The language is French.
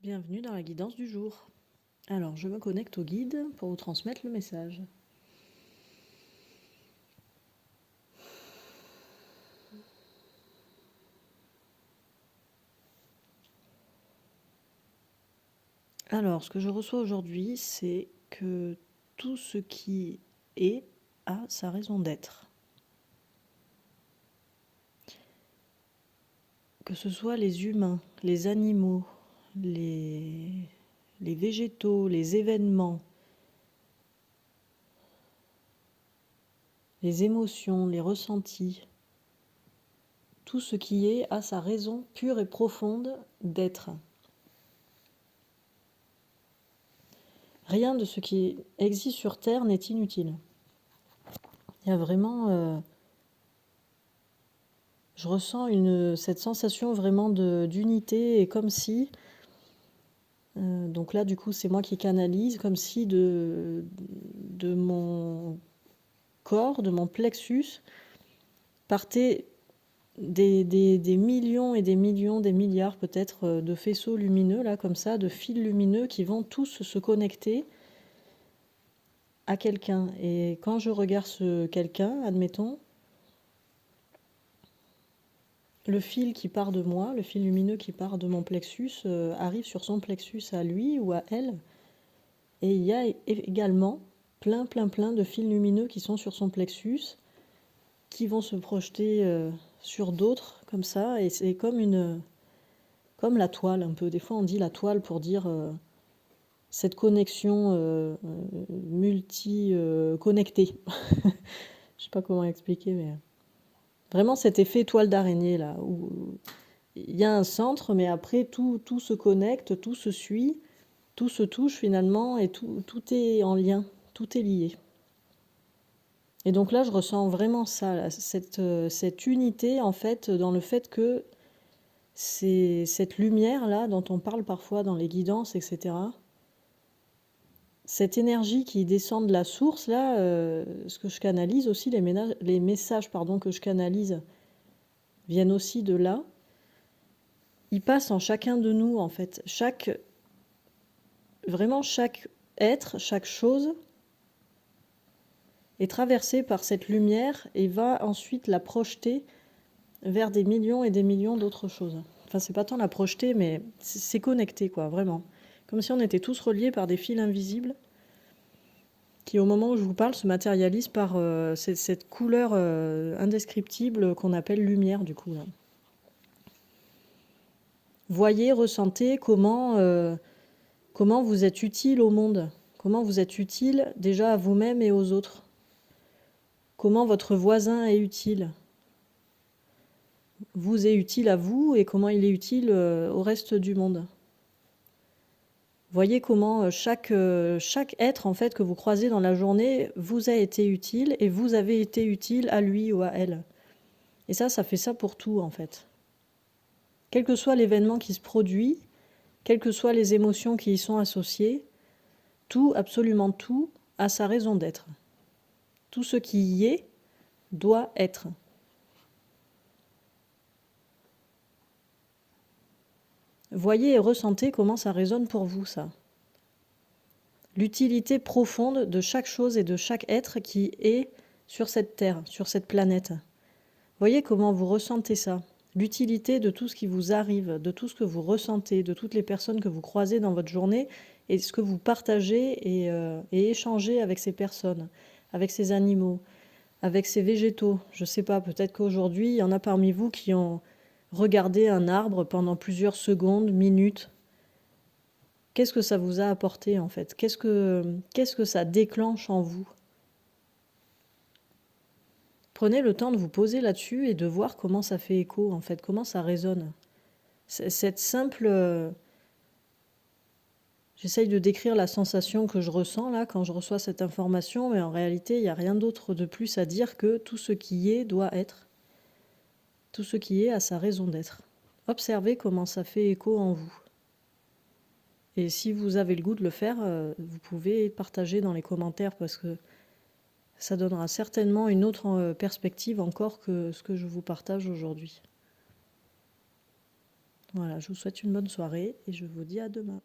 Bienvenue dans la guidance du jour. Alors, je me connecte au guide pour vous transmettre le message. Alors, ce que je reçois aujourd'hui, c'est que tout ce qui est a sa raison d'être. Que ce soit les humains, les animaux, les végétaux, les événements, les émotions, les ressentis, tout ce qui est a sa raison pure et profonde d'être. Rien de ce qui existe sur Terre n'est inutile. Il y a vraiment... je ressens cette sensation vraiment d'unité et comme si... donc là, du coup, c'est moi qui canalise, comme si de mon corps, de mon plexus, partaient des millions et des millions, des milliards peut-être de faisceaux lumineux, là, comme ça, de fils lumineux qui vont tous se connecter à quelqu'un. Et quand je regarde ce quelqu'un, admettons, le fil qui part de moi, le fil lumineux qui part de mon plexus, arrive sur son plexus à lui ou à elle. Et il y a également plein de fils lumineux qui sont sur son plexus, qui vont se projeter sur d'autres, comme ça. Et c'est comme la toile, un peu. Des fois, on dit la toile pour dire cette connexion multi-connectée. Je sais pas comment expliquer, mais... Vraiment cet effet toile d'araignée, là, où il y a un centre, mais après, tout se connecte, tout se suit, tout se touche finalement, et tout est en lien, tout est lié. Et donc là, je ressens vraiment ça, là, cette unité, en fait, dans le fait que c'est cette lumière-là, dont on parle parfois dans les guidances, etc., cette énergie qui descend de la source, là, ce que je canalise aussi, les messages que je canalise viennent aussi de là. Ils passent en chacun de nous, en fait. Vraiment, chaque être, chaque chose est traversé par cette lumière et va ensuite la projeter vers des millions et des millions d'autres choses. Enfin, c'est pas tant la projeter, mais c'est connecté, quoi, vraiment. Comme si on était tous reliés par des fils invisibles qui, au moment où je vous parle, se matérialisent par cette couleur indescriptible qu'on appelle lumière, du coup. Là. Voyez, ressentez comment vous êtes utile au monde, comment vous êtes utile déjà à vous-même et aux autres, comment votre voisin est utile, vous est utile à vous et comment il est utile au reste du monde. Voyez comment chaque être en fait que vous croisez dans la journée vous a été utile et vous avez été utile à lui ou à elle. Et ça fait ça pour tout en fait. Quel que soit l'événement qui se produit, quelles que soient les émotions qui y sont associées, tout, absolument tout, a sa raison d'être. Tout ce qui y est doit être. Voyez et ressentez comment ça résonne pour vous, ça. L'utilité profonde de chaque chose et de chaque être qui est sur cette terre, sur cette planète. Voyez comment vous ressentez ça. L'utilité de tout ce qui vous arrive, de tout ce que vous ressentez, de toutes les personnes que vous croisez dans votre journée et ce que vous partagez et échangez avec ces personnes, avec ces animaux, avec ces végétaux. Je ne sais pas, peut-être qu'aujourd'hui, il y en a parmi vous qui ont regardé un arbre pendant plusieurs secondes, minutes. Qu'est-ce que ça vous a apporté en fait ? Qu'est-ce que ça déclenche en vous ? Prenez le temps de vous poser là-dessus et de voir comment ça fait écho en fait, comment ça résonne. Cette simple... J'essaye de décrire la sensation que je ressens là quand je reçois cette information, mais en réalité, il n'y a rien d'autre de plus à dire que tout ce qui est doit être. Tout ce qui est a sa raison d'être. Observez comment ça fait écho en vous. Et si vous avez le goût de le faire, vous pouvez partager dans les commentaires parce que ça donnera certainement une autre perspective encore que ce que je vous partage aujourd'hui. Voilà, je vous souhaite une bonne soirée et je vous dis à demain.